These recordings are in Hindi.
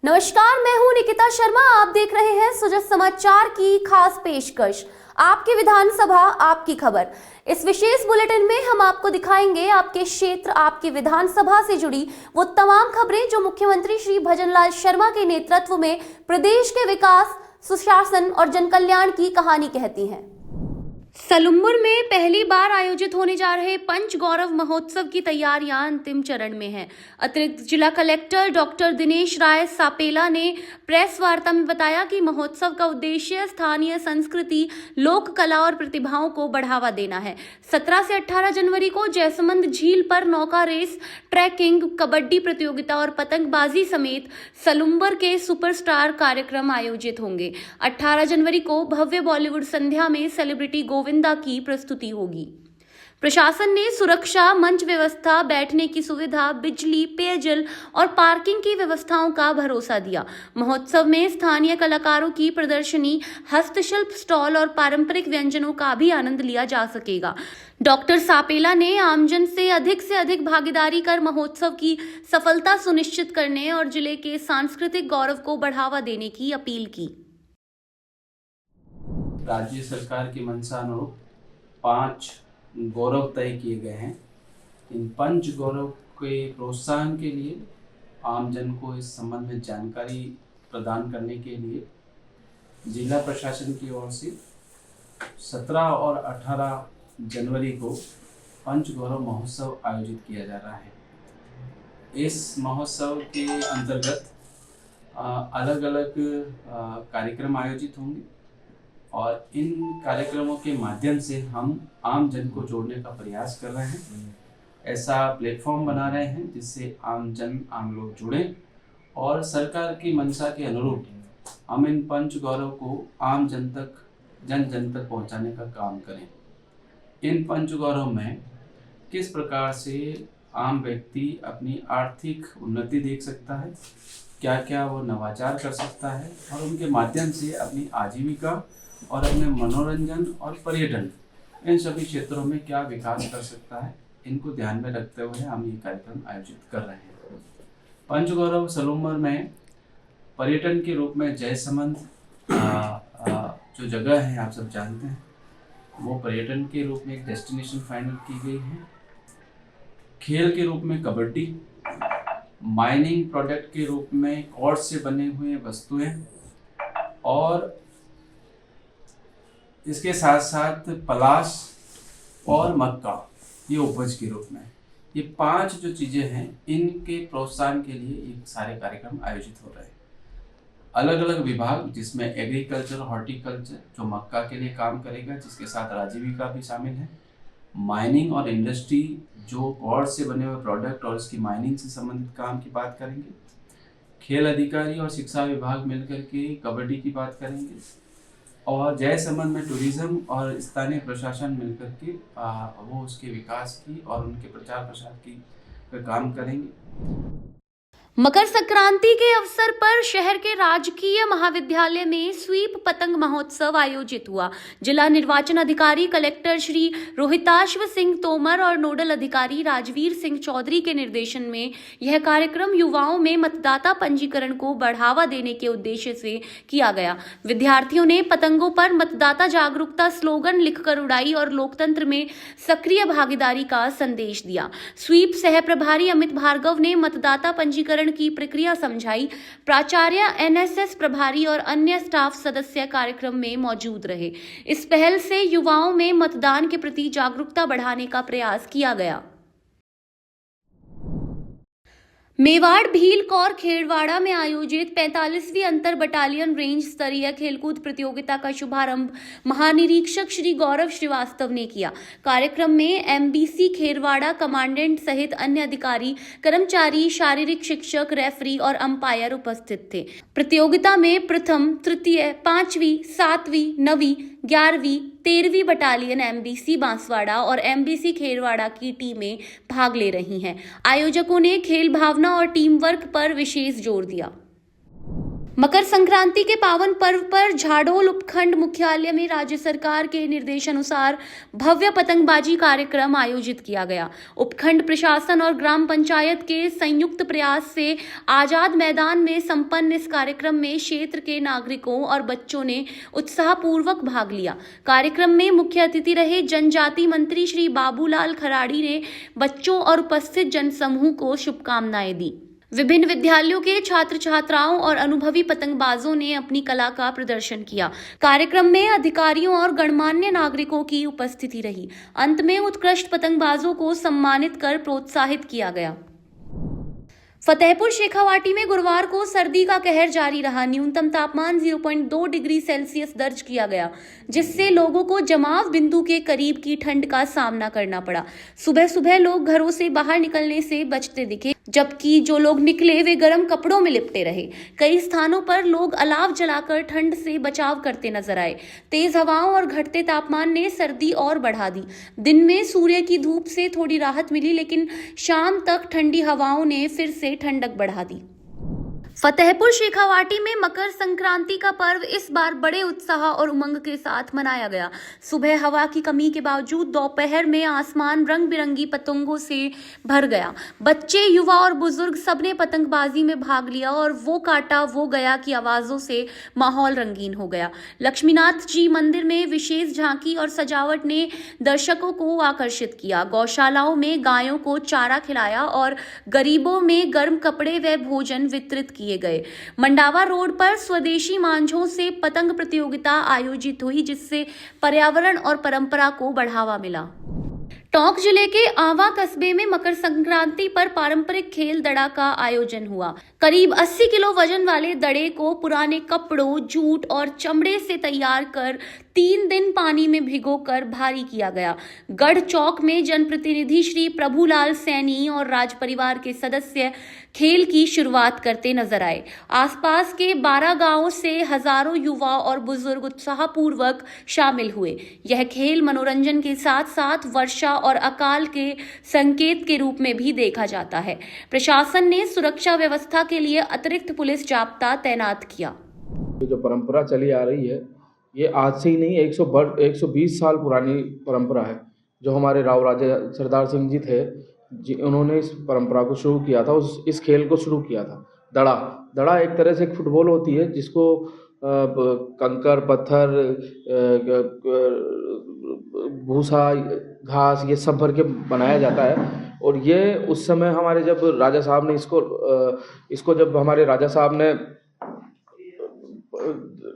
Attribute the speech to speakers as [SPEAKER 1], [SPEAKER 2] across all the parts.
[SPEAKER 1] नमस्कार, मैं हूं निकिता शर्मा। आप देख रहे हैं सुजस समाचार की खास पेशकश, आपकी विधानसभा आपकी खबर। इस विशेष बुलेटिन में हम आपको दिखाएंगे आपके क्षेत्र, आपकी विधानसभा से जुड़ी वो तमाम खबरें जो मुख्यमंत्री श्री भजनलाल शर्मा के नेतृत्व में प्रदेश के विकास, सुशासन और जनकल्याण की कहानी कहती हैं। सलुम्बुर में पहली बार आयोजित होने जा रहे पंच गौरव महोत्सव की तैयारियां अंतिम चरण में हैं। अतिरिक्त जिला कलेक्टर डॉक्टर दिनेश राय सापेला ने प्रेस वार्ता में बताया कि महोत्सव का उद्देश्य स्थानीय संस्कृति, लोक कला और प्रतिभाओं को बढ़ावा देना है। 17 से 18 जनवरी को जयसमंद झील पर नौका रेस, ट्रैकिंग, कबड्डी प्रतियोगिता और पतंगबाजी समेत सलुम्बर के सुपरस्टार कार्यक्रम आयोजित होंगे। 18 जनवरी को भव्य बॉलीवुड संध्या में सेलिब्रिटी गोविंदा की प्रस्तुति होगी। प्रशासन ने सुरक्षा, मंच व्यवस्था, बैठने की सुविधा, बिजली, पेयजल और पार्किंग की व्यवस्थाओं का भरोसा दिया। महोत्सव में स्थानीय कलाकारों की प्रदर्शनी, हस्तशिल्प स्टॉल और पारंपरिक व्यंजनों का भी आनंद लिया जा सकेगा। डॉक्टर सापेला ने आमजन से अधिक भागीदारी कर महोत्सव की सफलता सुनिश्चित करने और जिले के सांस्कृतिक गौरव को बढ़ावा देने की अपील की।
[SPEAKER 2] राज्य सरकार की मंशानुरूप 5 गौरव तय किए गए हैं। इन पंच गौरव के प्रोत्साहन के लिए आमजन को इस संबंध में जानकारी प्रदान करने के लिए जिला प्रशासन की ओर से 17 और 18 जनवरी को पंच गौरव महोत्सव आयोजित किया जा रहा है। इस महोत्सव के अंतर्गत अलग अलग कार्यक्रम आयोजित होंगे और इन कार्यक्रमों के माध्यम से हम आम जन को जोड़ने का प्रयास कर रहे हैं। ऐसा प्लेटफॉर्म बना रहे हैं जिससे आम लोग जुड़ें और सरकार की मंशा के अनुरूप हम इन पंच गौरव को आम जन तक पहुंचाने का काम करें। इन पंच गौरव में किस प्रकार से आम व्यक्ति अपनी आर्थिक उन्नति देख सकता है, क्या क्या वो नवाचार कर सकता है और उनके माध्यम से अपनी आजीविका और अपने मनोरंजन और पर्यटन इन सभी क्षेत्रों में क्या विकास कर सकता है, इनको ध्यान में रखते हुए हम ये कार्यक्रम आयोजित कर रहे हैं। पंचगौरव सलुम्बर में पर्यटन के रूप में जयसमंद जो जगह है आप सब जानते हैं, वो पर्यटन के रूप में एक डेस्टिनेशन फाइनल की गई है। खेल के रूप में कबड्डी, माइनिंग प्रोडक्ट के रूप में कॉर्ड्स से बने हुए वस्तुएं और इसके साथ साथ पलाश और मक्का, ये उपज के रूप में। ये 5 जो चीज़ें हैं, इनके प्रोत्साहन के लिए ये सारे कार्यक्रम आयोजित हो रहे हैं। अलग अलग विभाग जिसमें एग्रीकल्चर, हॉर्टिकल्चर जो मक्का के लिए काम करेगा, जिसके साथ आजीविका भी शामिल है। माइनिंग और इंडस्ट्री जो कॉर्ड से बने हुए प्रोडक्ट और इसकी माइनिंग से संबंधित काम की बात करेंगे। खेल अधिकारी और शिक्षा विभाग मिलकर के कबड्डी की बात करेंगे और जयसमंद में टूरिज्म और स्थानीय प्रशासन मिलकर के वो उसके विकास की और उनके प्रचार प्रसार की काम करेंगे।
[SPEAKER 1] मकर संक्रांति के अवसर पर शहर के राजकीय महाविद्यालय में स्वीप पतंग महोत्सव आयोजित हुआ। जिला निर्वाचन अधिकारी कलेक्टर श्री रोहिताश्व सिंह तोमर और नोडल अधिकारी राजवीर सिंह चौधरी के निर्देशन में यह कार्यक्रम युवाओं में मतदाता पंजीकरण को बढ़ावा देने के उद्देश्य से किया गया। विद्यार्थियों ने पतंगों पर मतदाता जागरूकता स्लोगन लिखकर उड़ाई और लोकतंत्र में सक्रिय भागीदारी का संदेश दिया। स्वीप सह प्रभारी अमित भार्गव ने मतदाता पंजीकरण की प्रक्रिया समझाई। प्राचार्य, एनएसएस प्रभारी और अन्य स्टाफ सदस्य कार्यक्रम में मौजूद रहे। इस पहल से युवाओं में मतदान के प्रति जागरूकता बढ़ाने का प्रयास किया गया। मेवाड़ भील कौर खेड़वाड़ा में आयोजित 45वीं अंतर बटालियन रेंज स्तरीय खेलकूद प्रतियोगिता का शुभारंभ महानिरीक्षक श्री गौरव श्रीवास्तव ने किया। कार्यक्रम में एमबीसी खेरवाड़ा कमांडेंट सहित अन्य अधिकारी, कर्मचारी, शारीरिक शिक्षक, रेफरी और अंपायर उपस्थित थे। प्रतियोगिता में प्रथम, तृतीय, 5वीं, 7वीं, 9वीं, 11वीं, 13वीं बटालियन एमबीसी बांसवाड़ा और एमबीसी खेरवाड़ा की टीमें भाग ले रही हैं। आयोजकों ने खेल भावना और टीम वर्क पर विशेष जोर दिया। मकर संक्रांति के पावन पर्व पर झाडोल उपखंड मुख्यालय में राज्य सरकार के निर्देशानुसार भव्य पतंगबाजी कार्यक्रम आयोजित किया गया। उपखंड प्रशासन और ग्राम पंचायत के संयुक्त प्रयास से आजाद मैदान में संपन्न इस कार्यक्रम में क्षेत्र के नागरिकों और बच्चों ने उत्साहपूर्वक भाग लिया। कार्यक्रम में मुख्य अतिथि रहे जनजाति मंत्री श्री बाबूलाल खराड़ी ने बच्चों और उपस्थित जनसमूह को शुभकामनाएं दी। विभिन्न विद्यालयों के छात्र छात्राओं और अनुभवी पतंगबाजों ने अपनी कला का प्रदर्शन किया। कार्यक्रम में अधिकारियों और गणमान्य नागरिकों की उपस्थिति रही। अंत में उत्कृष्ट पतंगबाजों को सम्मानित कर प्रोत्साहित किया गया। फतेहपुर शेखावाटी में गुरुवार को सर्दी का कहर जारी रहा। न्यूनतम तापमान 0.2 डिग्री सेल्सियस दर्ज किया गया, जिससे लोगों को जमाव बिंदु के करीब की ठंड का सामना करना पड़ा। सुबह सुबह लोग घरों से बाहर निकलने से बचते दिखे, जबकि जो लोग निकले वे गर्म कपड़ों में लिपटे रहे। कई स्थानों पर लोग अलाव जलाकर ठंड से बचाव करते नजर आए। तेज हवाओं और घटते तापमान ने सर्दी और बढ़ा दी। दिन में सूर्य की धूप से थोड़ी राहत मिली, लेकिन शाम तक ठंडी हवाओं ने फिर से ठंडक बढ़ा दी। फतेहपुर शेखावाटी में मकर संक्रांति का पर्व इस बार बड़े उत्साह और उमंग के साथ मनाया गया। सुबह हवा की कमी के बावजूद दोपहर में आसमान रंग बिरंगी पतंगों से भर गया। बच्चे, युवा और बुजुर्ग सबने पतंगबाजी में भाग लिया और वो काटा वो गया की आवाजों से माहौल रंगीन हो गया। लक्ष्मीनाथ जी मंदिर में विशेष झांकी और सजावट ने दर्शकों को आकर्षित किया। गौशालाओं में गायों को चारा खिलाया और गरीबों में गर्म कपड़े व भोजन वितरित किए गए। मंडावा रोड पर स्वदेशी मांझों से पतंग प्रतियोगिता आयोजित हुई, जिससे पर्यावरण और परंपरा को बढ़ावा मिला। टोंक जिले के आंवा कस्बे में मकर संक्रांति पर पारंपरिक खेल दड़ा का आयोजन हुआ। करीब 80 किलो वजन वाले दड़े को पुराने कपड़ों, जूट और चमड़े से तैयार कर 3 दिन पानी में भिगोकर भारी किया गया। गढ़ चौक में जनप्रतिनिधि श्री प्रभुलाल सैनी और राज परिवार के सदस्य खेल की शुरुआत करते नजर आए। आसपास के 12 गांवों से हजारों युवा और बुजुर्ग उत्साहपूर्वक शामिल हुए। यह खेल मनोरंजन के साथ साथ वर्षा और अकाल के संकेत के रूप में भी देखा जाता है। प्रशासन ने सुरक्षा व्यवस्था के लिए अतिरिक्त पुलिस जाब्ता तैनात किया।
[SPEAKER 3] जो परंपरा चली आ रही है, ये आज से ही नहीं, 120 साल पुरानी परंपरा है। जो हमारे राव राजा सरदार सिंह जी थे, उन्होंने इस परंपरा को शुरू किया था, इस खेल को शुरू किया था। दड़ा एक तरह से एक फुटबॉल होती है, जिसको कंकर, पत्थर, भूसा, घास, ये सब भर के बनाया जाता है। और ये उस समय हमारे जब राजा साहब ने इसको जब हमारे राजा साहब ने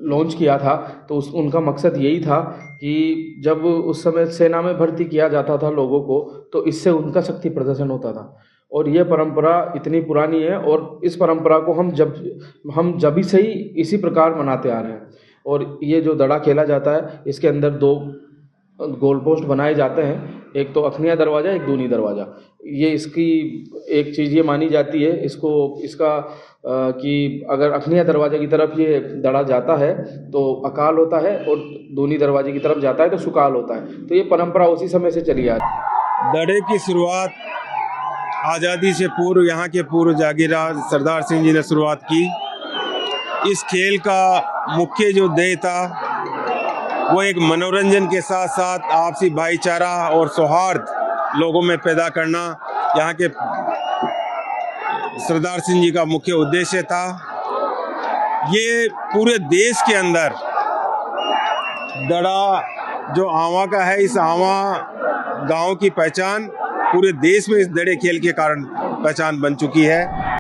[SPEAKER 3] लॉन्च किया था, तो उनका मकसद यही था कि जब उस समय सेना में भर्ती किया जाता था लोगों को, तो इससे उनका शक्ति प्रदर्शन होता था। और ये परंपरा इतनी पुरानी है, और इस परंपरा को हम जब से ही इसी प्रकार मनाते आ रहे हैं। और ये जो दड़ा खेला जाता है, इसके अंदर 2 गोल पोस्ट बनाए जाते हैं, एक तो अखनिया दरवाज़ा, एक दूनी दरवाज़ा। ये इसकी एक चीज़ ये मानी जाती है कि अगर अखनिया दरवाजे की तरफ ये दड़ा जाता है तो अकाल होता है, और दूनी दरवाजे की तरफ जाता है तो सुकाल होता है। तो ये परंपरा उसी समय से चली आ रही है।
[SPEAKER 4] दड़े की शुरुआत आज़ादी से पूर्व यहाँ के पूर्व जागीरदार सरदार सिंह जी ने शुरुआत की। इस खेल का मुख्य जो ध्येय था वो एक मनोरंजन के साथ साथ आपसी भाईचारा और सौहार्द लोगों में पैदा करना यहाँ के सरदार सिंह जी का मुख्य उद्देश्य था। ये पूरे देश के अंदर दड़ा जो आंवा का है, इस आंवा गांव की पहचान पूरे देश में इस दड़े खेल के कारण पहचान बन चुकी है।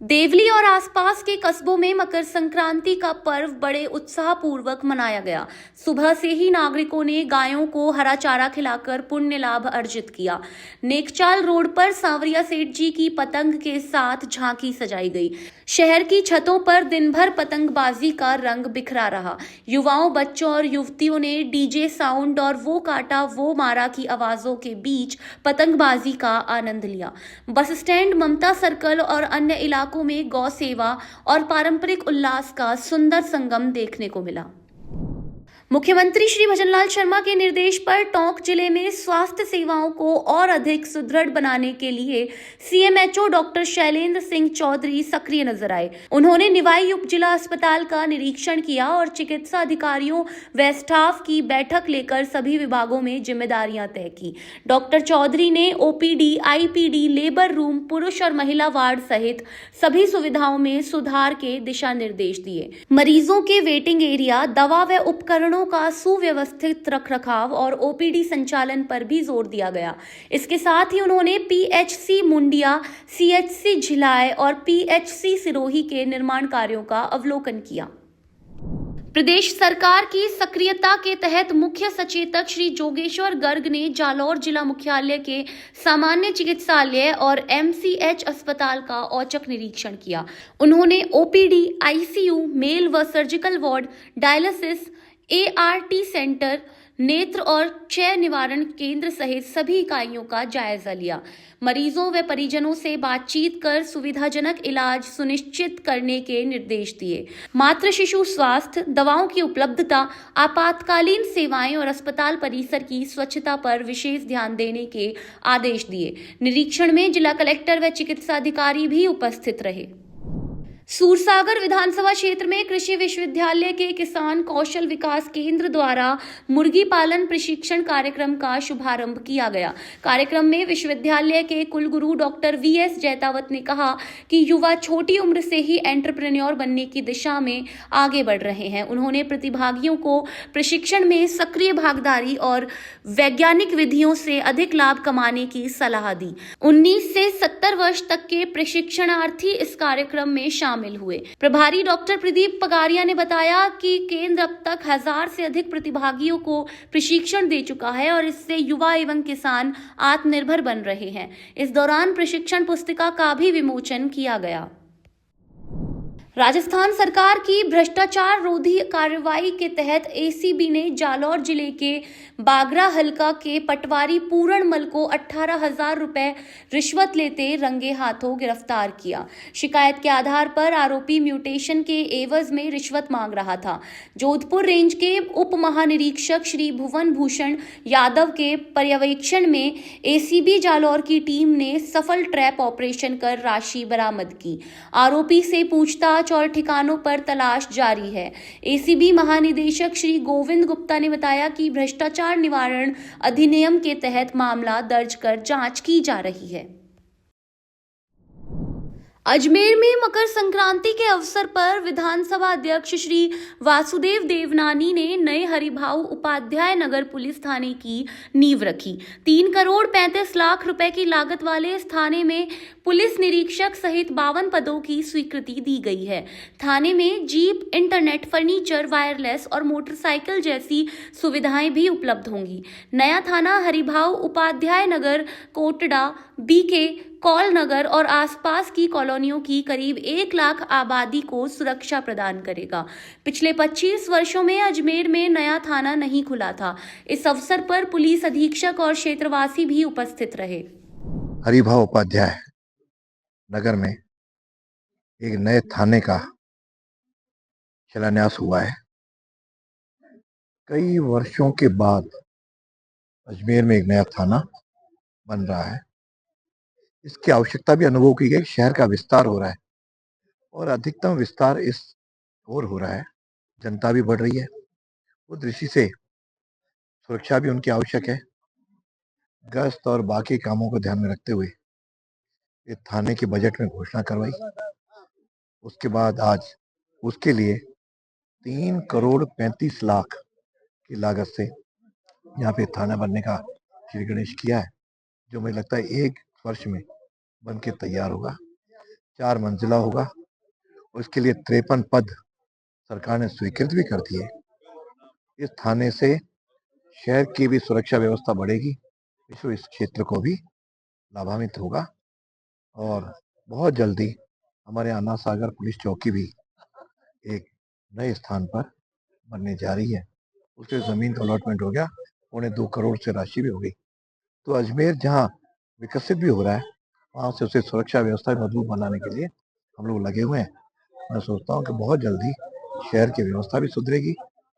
[SPEAKER 1] देवली और आसपास के कस्बों में मकर संक्रांति का पर्व बड़े उत्साहपूर्वक मनाया गया। सुबह से ही नागरिकों ने गायों को हरा चारा खिलाकर पुण्य लाभ अर्जित किया। नेकचाल रोड पर सांवरिया सेठ जी की पतंग के साथ झांकी सजाई गई। शहर की छतों पर दिन भर पतंगबाजी का रंग बिखरा रहा। युवाओं, बच्चों और युवतियों ने डीजे साउंड और वो काटा वो मारा की आवाजों के बीच पतंगबाजी का आनंद लिया। बस स्टैंड, ममता सर्कल और अन्य इलाकों में गौ सेवा और पारंपरिक उल्लास का सुंदर संगम देखने को मिला। मुख्यमंत्री श्री भजनलाल शर्मा के निर्देश पर टोंक जिले में स्वास्थ्य सेवाओं को और अधिक सुदृढ़ बनाने के लिए सीएमएचओ डॉक्टर शैलेंद्र सिंह चौधरी सक्रिय नजर आए। उन्होंने निवाई उप जिला अस्पताल का निरीक्षण किया और चिकित्सा अधिकारियों व स्टाफ की बैठक लेकर सभी विभागों में जिम्मेदारियां तय की। डॉक्टर चौधरी ने ओपीडी, आईपीडी, लेबर रूम, पुरुष और महिला वार्ड सहित सभी सुविधाओं में सुधार के दिशा निर्देश दिए। मरीजों के वेटिंग एरिया, दवा व उपकरणों का सुव्यवस्थित रखरखाव और ओपीडी संचालन पर भी जोर दिया गया। इसके साथ ही उन्होंने पीएचसी मुंडिया, सीएचसी झिलाए और पीएचसी सिरोही के निर्माण कार्यों का अवलोकन किया। प्रदेश सरकार की सक्रियता के तहत मुख्य सचेतक श्री जोगेश्वर गर्ग ने जालौर जिला मुख्यालय के सामान्य चिकित्सालय और एमसीएच अस्पताल का औचक निरीक्षण किया। उन्होंने ओपीडी, आईसीयू, मेल व surgical ward, dialysis, ART centre, नेत्र और क्षय निवारण केंद्र सहित सभी इकाइयों का जायजा लिया। मरीजों व परिजनों से बातचीत कर सुविधाजनक इलाज सुनिश्चित करने के निर्देश दिए। मातृ शिशु स्वास्थ्य, दवाओं की उपलब्धता, आपातकालीन सेवाएं और अस्पताल परिसर की स्वच्छता पर विशेष ध्यान देने के आदेश दिए। निरीक्षण में जिला कलेक्टर व चिकित्सा अधिकारी भी उपस्थित रहे। सूरसागर विधानसभा क्षेत्र में कृषि विश्वविद्यालय के किसान कौशल विकास केंद्र द्वारा मुर्गी पालन प्रशिक्षण कार्यक्रम का शुभारंभ किया गया। कार्यक्रम में विश्वविद्यालय के कुलगुरु डॉक्टर वीएस जैतावत ने कहा कि युवा छोटी उम्र से ही एंटरप्रेन्योर बनने की दिशा में आगे बढ़ रहे हैं। उन्होंने प्रतिभागियों को प्रशिक्षण में सक्रिय भागीदारी और वैज्ञानिक विधियों से अधिक लाभ कमाने की सलाह दी। 19 से 70 वर्ष तक के प्रशिक्षणार्थी इस कार्यक्रम में शामिल हुए। प्रभारी डॉक्टर प्रदीप पगारिया ने बताया कि केंद्र अब तक 1000 से अधिक प्रतिभागियों को प्रशिक्षण दे चुका है और इससे युवा एवं किसान आत्मनिर्भर बन रहे हैं। इस दौरान प्रशिक्षण पुस्तिका का भी विमोचन किया गया। राजस्थान सरकार की भ्रष्टाचार रोधी कार्रवाई के तहत एसीबी ने जालौर जिले के बागरा हलका के पटवारी पूरणमल को 18,000 रुपए रिश्वत लेते रंगे हाथों गिरफ्तार किया। शिकायत के आधार पर आरोपी म्यूटेशन के एवज में रिश्वत मांग रहा था। जोधपुर रेंज के उप महानिरीक्षक श्री भुवन भूषण यादव के पर्यवेक्षण में एसीबी जालौर की टीम ने सफल ट्रैप ऑपरेशन कर राशि बरामद की। आरोपी से पूछताछ और ठिकानों पर तलाश जारी है। एसीबी महानिदेशक श्री गोविंद गुप्ता ने बताया कि भ्रष्टाचार निवारण अधिनियम के तहत मामला दर्ज कर जांच की जा रही है। अजमेर में मकर संक्रांति के अवसर पर विधानसभा अध्यक्ष श्री वासुदेव देवनानी ने नए हरिभाऊ उपाध्याय नगर पुलिस थाने की नींव रखी। 3 करोड़ 35 लाख रुपए की लागत वाले इस थाने में पुलिस निरीक्षक सहित 52 पदों की स्वीकृति दी गई है। थाने में जीप, इंटरनेट, फर्नीचर, वायरलेस और मोटरसाइकिल जैसी सुविधाएं भी उपलब्ध होंगी। नया थाना हरिभाऊ उपाध्याय नगर, कोटड़ा, बीके, कौल नगर और आसपास की कॉलोनियों की करीब 1 लाख आबादी को सुरक्षा प्रदान करेगा। पिछले 25 वर्षों में अजमेर में नया थाना नहीं खुला था। इस अवसर पर पुलिस अधीक्षक और क्षेत्रवासी भी उपस्थित रहे।
[SPEAKER 5] हरिभाऊ उपाध्याय नगर में एक नए थाने का शिलान्यास हुआ है। कई वर्षों के बाद अजमेर में एक नया थाना बन रहा है। इसकी आवश्यकता भी अनुभव की गई। शहर का विस्तार हो रहा है और अधिकतम विस्तार इस ओर हो रहा है। जनता भी बढ़ रही है। उस दृष्टि से सुरक्षा भी उनकी आवश्यक है। गश्त और बाकी कामों को ध्यान में रखते हुए इस थाने के बजट में घोषणा करवाई। उसके बाद आज उसके लिए 3 करोड़ 35 लाख की लागत से यहाँ पे थाना बनने का श्री गणेश किया है, जो मुझे लगता है 1 वर्ष में बन के तैयार होगा। 4 मंजिला होगा। उसके लिए 53 पद सरकार ने स्वीकृत भी कर दिए। इस थाने से शहर की भी सुरक्षा व्यवस्था बढ़ेगी, इस क्षेत्र को भी लाभान्वित होगा और बहुत जल्दी हमारे अन्ना सागर पुलिस चौकी भी एक नए स्थान पर बनने जा रही है। उसके जमीन का अलॉटमेंट हो गया, 2.25 करोड़ से राशि भी हो गई। तो अजमेर जहाँ विकसित भी हो रहा है, वहाँ से उसे सुरक्षा व्यवस्था मजबूत बनाने के लिए हम लोग लगे हुए हैं। मैं सोचता हूँ कि बहुत जल्दी शहर की व्यवस्था भी सुधरेगी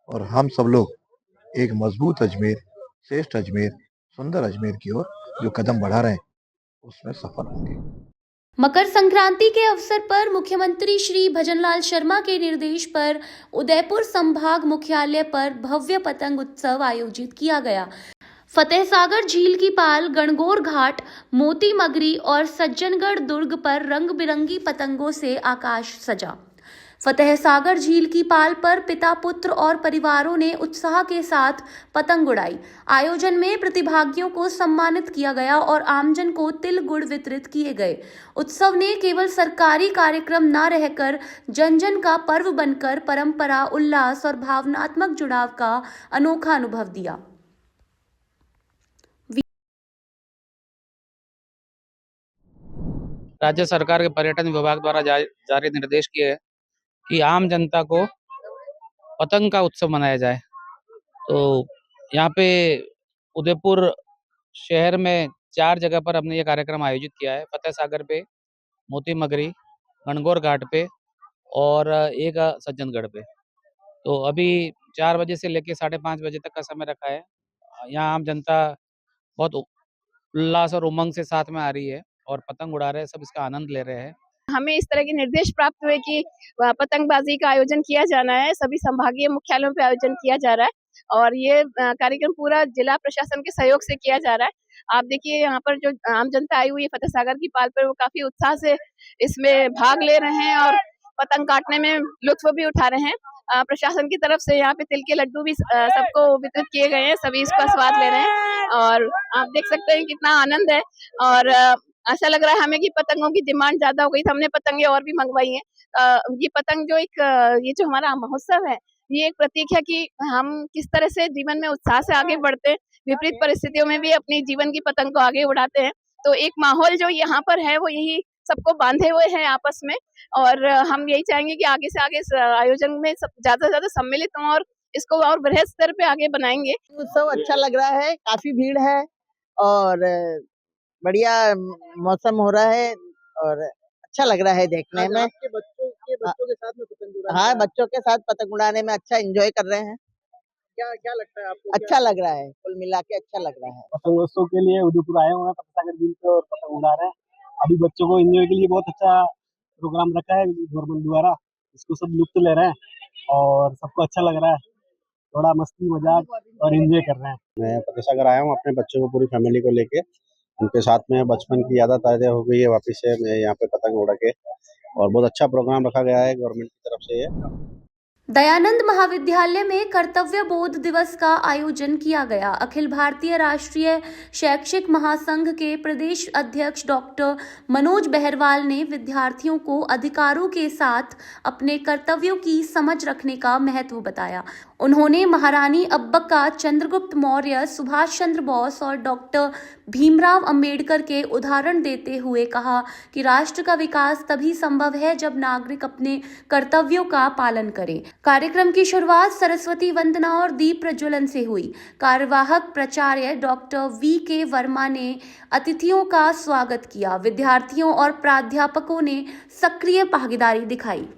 [SPEAKER 5] और हम सब लोग एक मजबूत अजमेर, श्रेष्ठ अजमेर, सुंदर अजमेर की ओर जो कदम बढ़ा रहे हैं उसमें सफल होंगे।
[SPEAKER 1] मकर संक्रांति के अवसर पर मुख्यमंत्री श्री भजनलाल शर्मा के निर्देश पर उदयपुर संभाग मुख्यालय पर भव्य पतंग उत्सव आयोजित किया गया। फतेहसागर झील की पाल, गणगौर घाट, मोती मगरी और सज्जनगढ़ दुर्ग पर रंग बिरंगी पतंगों से आकाश सजा। फतेहसागर झील की पाल पर पिता, पुत्र और परिवारों ने उत्साह के साथ पतंग उड़ाई। आयोजन में प्रतिभागियों को सम्मानित किया गया और आमजन को तिल गुड़ वितरित किए गए। उत्सव ने केवल सरकारी कार्यक्रम न रहकर जन जन का पर्व बनकर परंपरा, उल्लास और भावनात्मक जुड़ाव का अनोखा अनुभव दिया।
[SPEAKER 6] राज्य सरकार के पर्यटन विभाग द्वारा जारी निर्देश किए हैं कि आम जनता को पतंग का उत्सव मनाया जाए। तो यहाँ पे उदयपुर शहर में 4 जगह पर हमने ये कार्यक्रम आयोजित किया है। फतेहसागर पे, मोती मगरी, गणगौर घाट पे और एक सज्जनगढ़ पे। तो अभी 4 बजे से लेके 5:30 बजे तक का समय रखा है। यहाँ आम जनता बहुत उल्लास और उमंग से साथ में आ रही है और पतंग उड़ा रहे हैं, सब इसका आनंद ले रहे हैं।
[SPEAKER 7] हमें इस तरह के निर्देश प्राप्त हुए कि पतंगबाजी का आयोजन किया जाना है, सभी संभागीय मुख्यालयों पे आयोजन किया जा रहा है और ये कार्यक्रम पूरा जिला प्रशासन के सहयोग से किया जा रहा है। आप देखिए यहाँ पर जो आम जनता आई हुई है फतेहसागर की पाल पर, वो काफी उत्साह से इसमें भाग ले रहे हैं और पतंग काटने में लुत्फ भी उठा रहे हैं। प्रशासन की तरफ से यहाँ पे तिल के लड्डू भी सबको वितरित किए गए हैं, सभी इसका स्वाद ले रहे हैं और आप देख सकते हैं कितना आनंद है। और ऐसा लग रहा है हमें कि पतंगों की डिमांड ज्यादा हो गई, तो हमने पतंगे और भी मंगवाई हैं। ये पतंग जो ये जो हमारा महोत्सव है, ये एक प्रतीक है कि हम किस तरह से जीवन में उत्साह से आगे बढ़ते हैं, विपरीत परिस्थितियों में भी अपनी जीवन की पतंग को आगे उड़ाते हैं। तो एक माहौल जो यहाँ पर है वो यही सबको बांधे हुए हैं आपस में और हम यही चाहेंगे कि आगे से आगे इस आयोजन में सब ज्यादा से ज्यादा सम्मिलित हों और इसको और बृहद स्तर पे आगे बनाएंगे।
[SPEAKER 8] उत्सव अच्छा लग रहा है, काफी भीड़ है और बढ़िया मौसम हो रहा है और अच्छा लग रहा है देखने में।
[SPEAKER 9] आपके बच्चों के साथ में पतंग उड़ाना?
[SPEAKER 8] हाँ, बच्चों के साथ पतंग उड़ाने में अच्छा एंजॉय कर रहे हैं।
[SPEAKER 9] क्या लगता है आपको?
[SPEAKER 8] अच्छा लग रहा है, कुल मिला के अच्छा लग रहा है।
[SPEAKER 9] पतंगोत्सव के लिए उदयपुर आए हुए हैं, फतेहसागर झील पे और पतंग उड़ा रहे हैं। अभी बच्चों को एंजॉय के लिए बहुत अच्छा प्रोग्राम रखा है गवर्नमेंट द्वारा, इसको सब लुत्फ ले रहे हैं और सबको अच्छा लग रहा है, थोड़ा मस्ती मजाक और एंजॉय कर रहे हैं।
[SPEAKER 10] मैं फतेहसागर आया हूँ अपने बच्चों को, पूरी फैमिली को लेके, उनके साथ में बचपन की यादें ताज़ा हो गई है वापस से मैं यहाँ पे पतंग उड़ा के, और बहुत अच्छा प्रोग्राम रखा गया है गवर्नमेंट की तरफ से। ये
[SPEAKER 1] दयानंद महाविद्यालय में कर्तव्य बोध दिवस का आयोजन किया गया। अखिल भारतीय राष्ट्रीय शैक्षिक महासंघ के प्रदेश अध्यक्ष डॉक्टर मनोज बहरवाल ने विद्यार्थियों को अधिकारों के साथ अपने कर्तव्यों की समझ रखने का महत्व बताया। उन्होंने महारानी अब्बका, चंद्रगुप्त मौर्य, सुभाष चंद्र बोस और डॉक्टर भीमराव अंबेडकर के उदाहरण देते हुए कहा कि राष्ट्र का विकास तभी संभव है जब नागरिक अपने कर्तव्यों का पालन करें। कार्यक्रम की शुरुआत सरस्वती वंदना और दीप प्रज्वलन से हुई। कार्यवाहक प्राचार्य डॉक्टर वी.के. वर्मा ने अतिथियों का स्वागत किया। विद्यार्थियों और प्राध्यापकों ने सक्रिय भागीदारी दिखाई।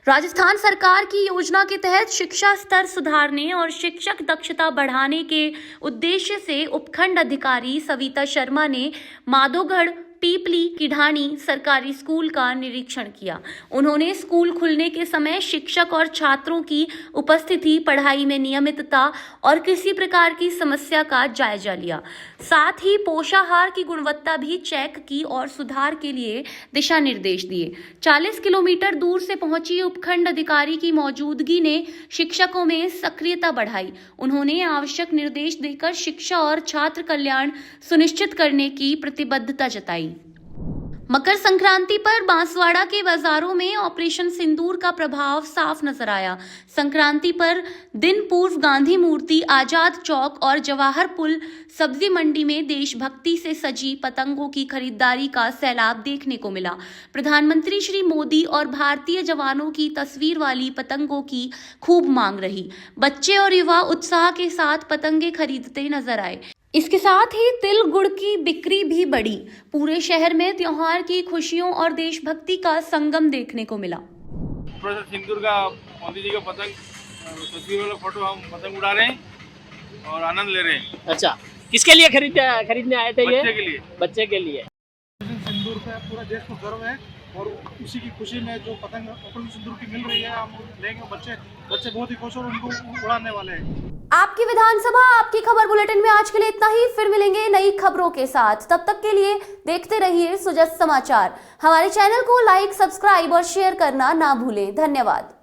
[SPEAKER 1] राजस्थान सरकार की योजना के तहत शिक्षा स्तर सुधारने और शिक्षक दक्षता बढ़ाने के उद्देश्य से उपखंड अधिकारी सविता शर्मा ने माधोगढ़ पीपली किढानी सरकारी स्कूल का निरीक्षण किया। उन्होंने स्कूल खुलने के समय शिक्षक और छात्रों की उपस्थिति, पढ़ाई में नियमितता और किसी प्रकार की समस्या का जायजा लिया। साथ ही पोषाहार की गुणवत्ता भी चेक की और सुधार के लिए दिशा निर्देश दिए। 40 किलोमीटर दूर से पहुंची उपखंड अधिकारी की मौजूदगी ने शिक्षकों में सक्रियता बढ़ाई। उन्होंने आवश्यक निर्देश देकर शिक्षा और छात्र कल्याण सुनिश्चित करने की प्रतिबद्धता जताई। मकर संक्रांति पर बांसवाड़ा के बाजारों में ऑपरेशन सिंदूर का प्रभाव साफ नजर आया। संक्रांति पर दिन पूर्व गांधी मूर्ति, आजाद चौक और जवाहर पुल सब्जी मंडी में देशभक्ति से सजी पतंगों की खरीदारी का सैलाब देखने को मिला। प्रधानमंत्री श्री मोदी और भारतीय जवानों की तस्वीर वाली पतंगों की खूब मांग रही। बच्चे और युवा उत्साह के साथ पतंगे खरीदते नजर आए। इसके साथ ही तिल गुड़ की बिक्री भी बढ़ी। पूरे शहर में त्योहार की खुशियों और देशभक्ति का संगम देखने को मिला।
[SPEAKER 4] सिंदूर का मोदी जी का पतंग
[SPEAKER 11] तस्वीर वाला फोटो हम पतंग उड़ा रहे हैं और आनंद ले रहे हैं।
[SPEAKER 12] अच्छा, किसके लिए खरीदने आए थे ये?
[SPEAKER 11] बच्चे के लिए।
[SPEAKER 12] बच्चे के लिए।
[SPEAKER 9] सिंदूर पे पूरा देश को गर्व है और उसी की खुशी में जो पतंग ऑपरेशन सिंदूर की मिल रही है हम लेंगे। बच्चे बहुत ही खुश और उनको उड़ाने वाले हैं।
[SPEAKER 1] आपकी विधानसभा आपकी खबर बुलेटिन में आज के लिए इतना ही। फिर मिलेंगे नई खबरों के साथ। तब तक के लिए देखते रहिए सुजस समाचार। हमारे चैनल को लाइक, सब्सक्राइब और शेयर करना ना भूलें। धन्यवाद।